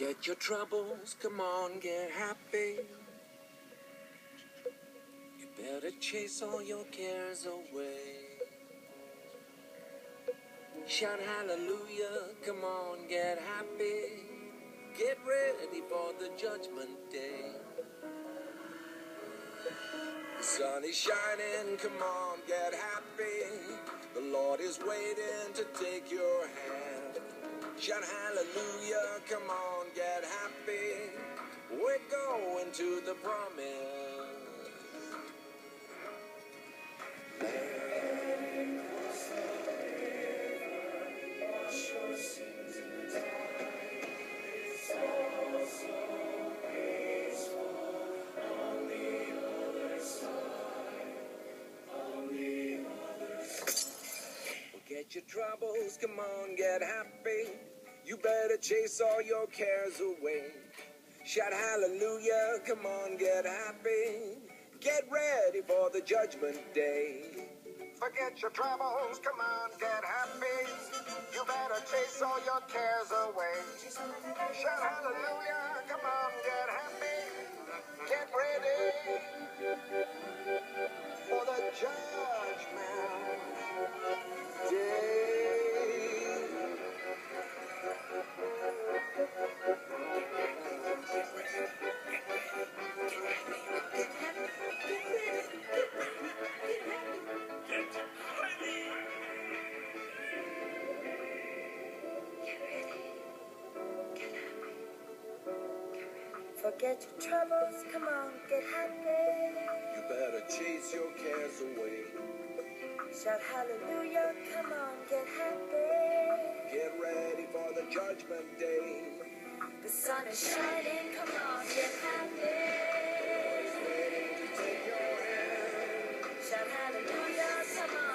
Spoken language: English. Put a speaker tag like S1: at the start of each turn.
S1: Forget your troubles, come on, get happy. You better chase all your cares away. Shout hallelujah, come on, get happy. Get ready for the judgment day. The sun is shining, come on, get happy. The Lord is waiting to take your hand. Shout hallelujah, come on, get happy. We're going to the promise. Wash your sins in the tide. It's all so peaceful on the other side. On the other side. Forget your troubles, come on, get happy. You better chase all your cares away. Shout hallelujah, come on, get happy. Get ready for the judgment day. Forget your troubles, come on, get happy. You better chase all your cares away. Shout hallelujah, come on, get happy. Get ready for the judgment day.
S2: Forget your troubles, come on, get happy.
S1: You better chase your cares away.
S2: Shout hallelujah, come on, get happy.
S1: Get ready for the judgment day.
S2: The sun is shining, come on, get happy.
S1: Take your hand.
S2: Shout hallelujah, come on,